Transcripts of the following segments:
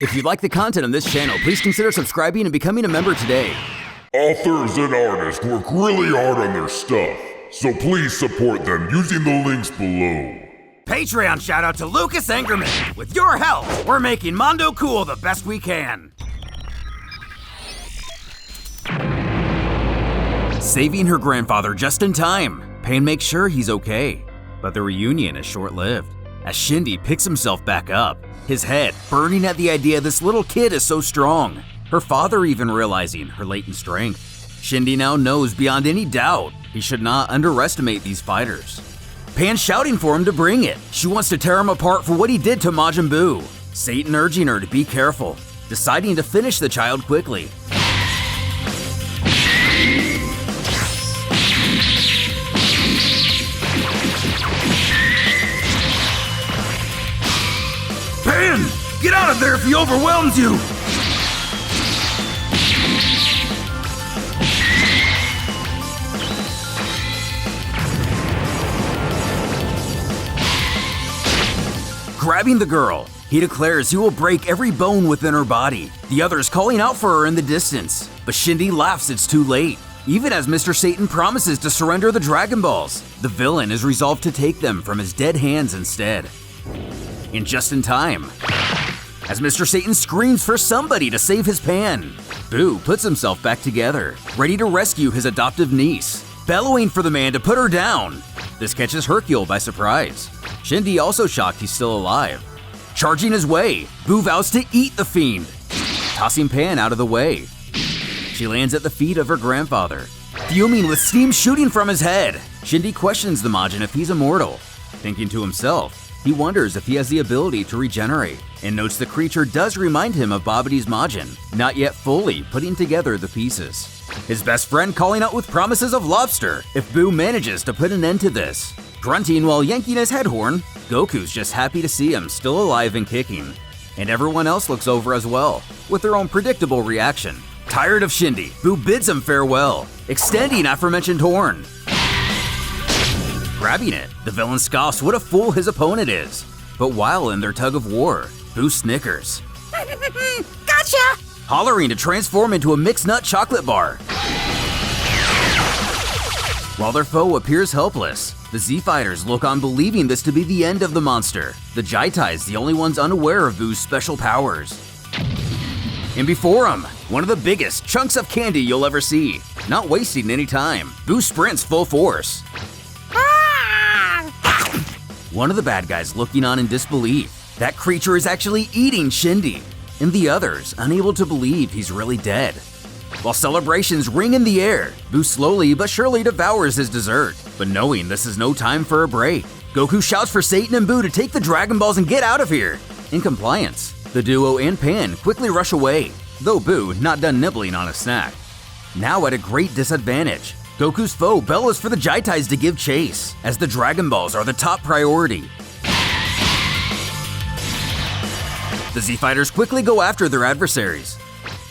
If you like the content on this channel, please consider subscribing and becoming a member today. Authors and artists work really hard on their stuff, so please support them using the links below. Patreon shout out to Lucas Angerman. With your help, we're making Mondo Cool the best we can. Saving her grandfather just in time, Pan makes sure he's okay. But the reunion is short-lived, as Shindy picks himself back up, his head burning at the idea this little kid is so strong, her father even realizing her latent strength. Shindy now knows beyond any doubt he should not underestimate these fighters. Pan's shouting for him to bring it. She wants to tear him apart for what he did to MajinBlue. Satan urging her to be careful, deciding to finish the child quickly. Pan! Get out of there if he overwhelms you! Grabbing the girl, he declares he will break every bone within her body, the others calling out for her in the distance. But Shindy laughs it's too late. Even as Mr. Satan promises to surrender the Dragon Balls, the villain is resolved to take them from his dead hands instead. And just in time, as Mr. Satan screams for somebody to save his Pan, Boo puts himself back together, ready to rescue his adoptive niece, bellowing for the man to put her down. This catches Hercule by surprise. Shindy also shocked he's still alive. Charging his way, Boo vows to eat the fiend, tossing Pan out of the way. She lands at the feet of her grandfather, fuming with steam shooting from his head. Shindy questions the Majin if he's immortal. Thinking to himself, he wonders if he has the ability to regenerate, and notes the creature does remind him of Babidi's Majin, not yet fully putting together the pieces. His best friend calling out with promises of lobster if Boo manages to put an end to this. Grunting while yanking his head horn, Goku's just happy to see him still alive and kicking. And everyone else looks over as well, with their own predictable reaction. Tired of Shindy, Boo bids him farewell, extending aforementioned horn. Grabbing it, the villain scoffs what a fool his opponent is. But while in their tug of war, Boo snickers. Gotcha! Hollering to transform into a mixed nut chocolate bar. While their foe appears helpless, the Z-Fighters look on believing this to be the end of the monster. The Jaitais the only ones unaware of Boo's special powers. And before him, one of the biggest chunks of candy you'll ever see. Not wasting any time, Boo sprints full force. One of the bad guys looking on in disbelief. That creature is actually eating Shindy, and the others unable to believe he's really dead. While celebrations ring in the air, Boo slowly but surely devours his dessert. But knowing this is no time for a break, Goku shouts for Satan and Boo to take the Dragon Balls and get out of here. In compliance, the duo and Pan quickly rush away, though Boo not done nibbling on a snack. Now at a great disadvantage, Goku's foe bellows for the Jaitais to give chase, as the Dragon Balls are the top priority. The Z-Fighters quickly go after their adversaries,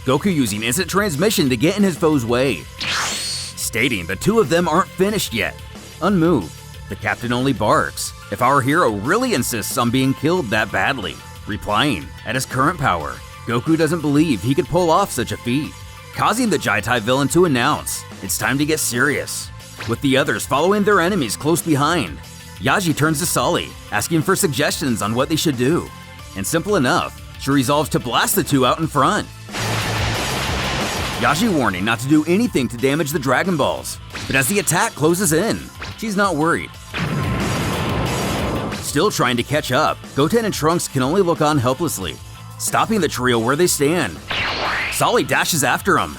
Goku using instant transmission to get in his foe's way, stating the two of them aren't finished yet. Unmoved, the captain only barks if our hero really insists on being killed that badly, replying, at his current power, Goku doesn't believe he could pull off such a feat, causing the Jaitai villain to announce it's time to get serious. With the others following their enemies close behind, Yaji turns to Sully, asking for suggestions on what they should do. And simple enough, she resolves to blast the two out in front. Yaji warning not to do anything to damage the Dragon Balls, but as the attack closes in, she's not worried. Still trying to catch up, Goten and Trunks can only look on helplessly, stopping the trio where they stand. Sully dashes after him,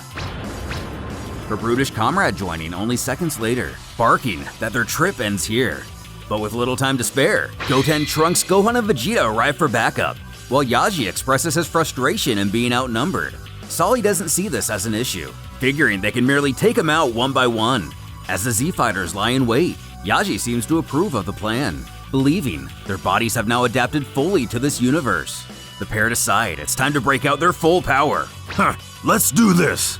her brutish comrade joining only seconds later, barking that their trip ends here. But with little time to spare, Goten, Trunks, Gohan, and Vegeta arrive for backup, while Yaji expresses his frustration in being outnumbered. Sully doesn't see this as an issue, figuring they can merely take him out one by one. As the Z-Fighters lie in wait, Yaji seems to approve of the plan, believing their bodies have now adapted fully to this universe. The pair decide it's time to break out their full power. Let's do this!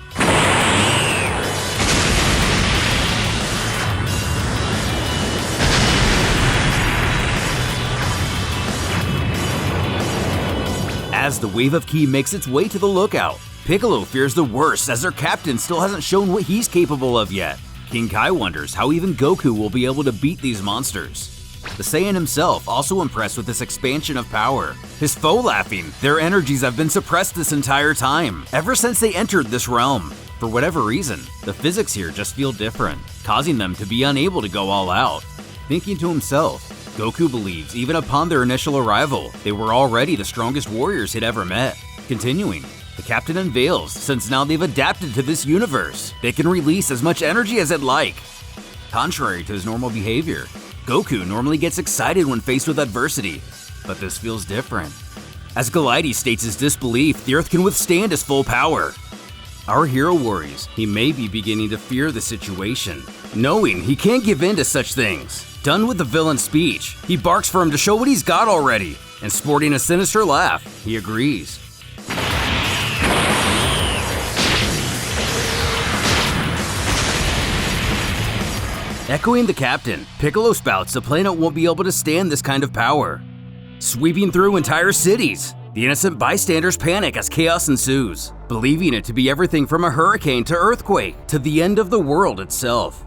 As the wave of ki makes its way to the lookout, Piccolo fears the worst as their captain still hasn't shown what he's capable of yet. King Kai wonders how even Goku will be able to beat these monsters. The Saiyan himself also impressed with this expansion of power. His foe laughing, their energies have been suppressed this entire time, ever since they entered this realm. For whatever reason, the physics here just feel different, causing them to be unable to go all out. Thinking to himself, Goku believes even upon their initial arrival, they were already the strongest warriors he'd ever met. Continuing, the captain unveils, since now they've adapted to this universe, they can release as much energy as they'd like. Contrary to his normal behavior, Goku normally gets excited when faced with adversity, but this feels different. As Ghal It states his disbelief the Earth can withstand his full power. Our hero worries he may be beginning to fear the situation, knowing he can't give in to such things. Done with the villain's speech, he barks for him to show what he's got already, and sporting a sinister laugh, he agrees. Echoing the captain, Piccolo spouts the planet won't be able to stand this kind of power. Sweeping through entire cities, the innocent bystanders panic as chaos ensues, believing it to be everything from a hurricane to earthquake to the end of the world itself.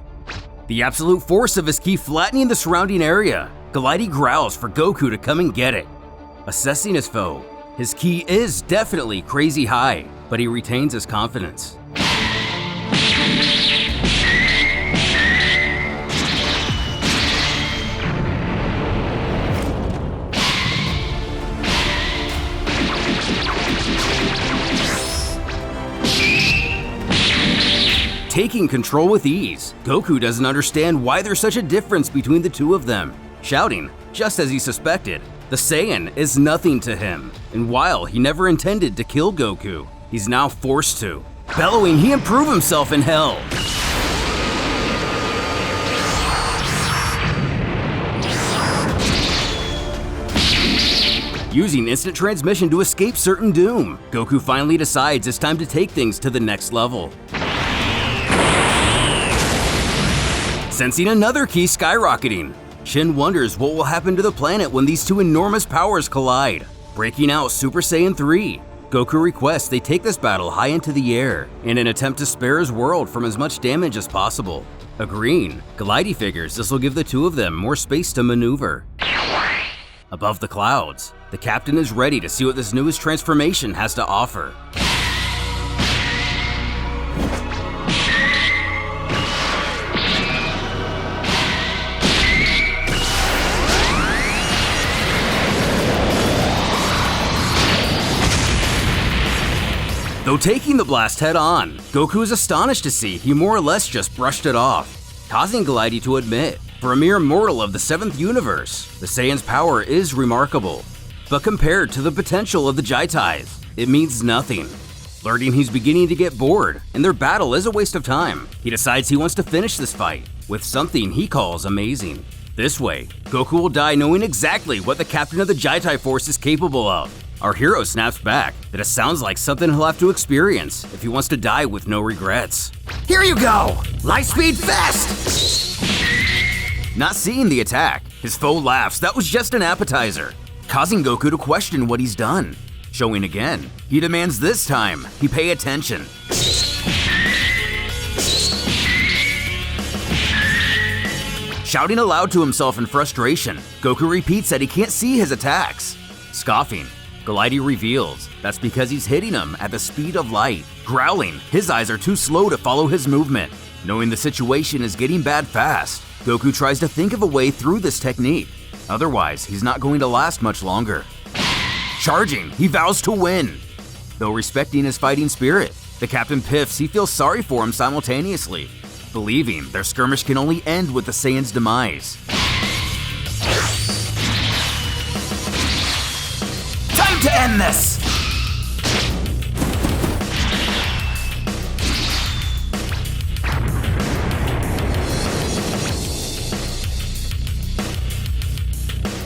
The absolute force of his ki flattening the surrounding area, Ghal It growls for Goku to come and get it. Assessing his foe, his ki is definitely crazy high, but he retains his confidence. Taking control with ease, Goku doesn't understand why there's such a difference between the two of them. Shouting, just as he suspected, the Saiyan is nothing to him, and while he never intended to kill Goku, he's now forced to. Bellowing, he improve himself in hell. Using instant transmission to escape certain doom, Goku finally decides it's time to take things to the next level. Sensing another ki skyrocketing, Shin wonders what will happen to the planet when these two enormous powers collide. Breaking out Super Saiyan 3, Goku requests they take this battle high into the air in an attempt to spare his world from as much damage as possible. Agreeing, Ghal It figures this will give the two of them more space to maneuver. Above the clouds, the captain is ready to see what this newest transformation has to offer. Though taking the blast head on, Goku is astonished to see he more or less just brushed it off, causing Ghal It to admit, for a mere mortal of the 7th universe, the Saiyan's power is remarkable. But compared to the potential of the Jaitais, it means nothing. Learning he's beginning to get bored, and their battle is a waste of time, he decides he wants to finish this fight with something he calls amazing. This way, Goku will die knowing exactly what the captain of the Jaitai force is capable of. Our hero snaps back that it sounds like something he'll have to experience if he wants to die with no regrets. Here you go! Lightspeed Fest! Not seeing the attack, his foe laughs that was just an appetizer, causing Goku to question what he's done. Showing again, he demands this time he pay attention. Shouting aloud to himself in frustration, Goku repeats that he can't see his attacks. Scoffing, Ghal It reveals that's because he's hitting him at the speed of light. Growling, his eyes are too slow to follow his movement. Knowing the situation is getting bad fast, Goku tries to think of a way through this technique. Otherwise, he's not going to last much longer. Charging, he vows to win. Though respecting his fighting spirit, the captain piffs he feels sorry for him simultaneously, believing their skirmish can only end with the Saiyan's demise. Time to end this!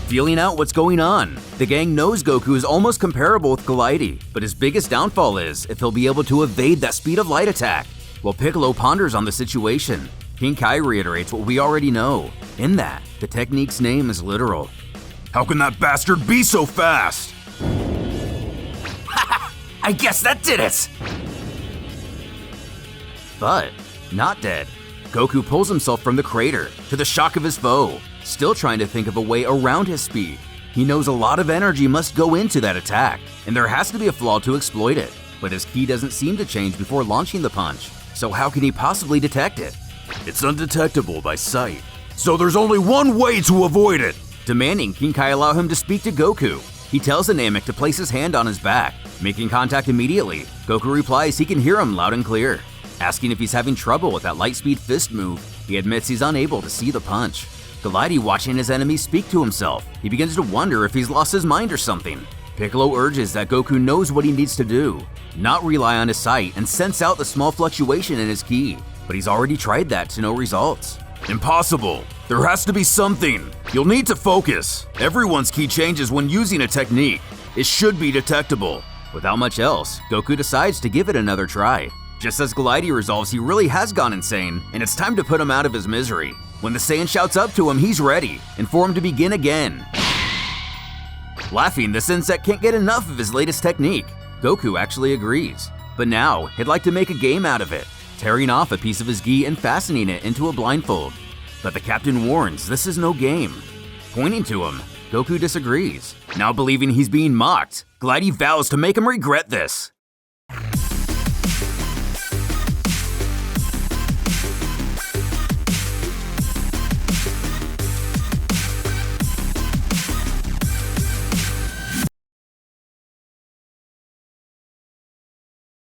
Feeling out what's going on, the gang knows Goku is almost comparable with Ghal It, but his biggest downfall is if he'll be able to evade that speed of light attack. While Piccolo ponders on the situation, King Kai reiterates what we already know, in that the technique's name is literal. How can that bastard be so fast? I guess that did it! But not dead. Goku pulls himself from the crater, to the shock of his foe, still trying to think of a way around his speed. He knows a lot of energy must go into that attack, and there has to be a flaw to exploit it. But his ki doesn't seem to change before launching the punch, so how can he possibly detect it? It's undetectable by sight, so there's only one way to avoid it! Demanding King Kai allow him to speak to Goku, he tells the Namek to place his hand on his back, making contact immediately. Goku replies he can hear him loud and clear. Asking if he's having trouble with that lightspeed fist move, he admits he's unable to see the punch. Ghal It watching his enemy speak to himself, he begins to wonder if he's lost his mind or something. Piccolo urges that Goku knows what he needs to do, not rely on his sight and sense out the small fluctuation in his ki, but he's already tried that to no results. Impossible! There has to be something! You'll need to focus! Everyone's ki changes when using a technique. It should be detectable. Without much else, Goku decides to give it another try. Just as Ghal It resolves he really has gone insane, and it's time to put him out of his misery. When the Saiyan shouts up to him, he's ready, and for him to begin again. Laughing, this insect can't get enough of his latest technique. Goku actually agrees. But now, he'd like to make a game out of it, tearing off a piece of his gi and fastening it into a blindfold. But the captain warns this is no game. Pointing to him, Goku disagrees. Now believing he's being mocked, Ghal It vows to make him regret this.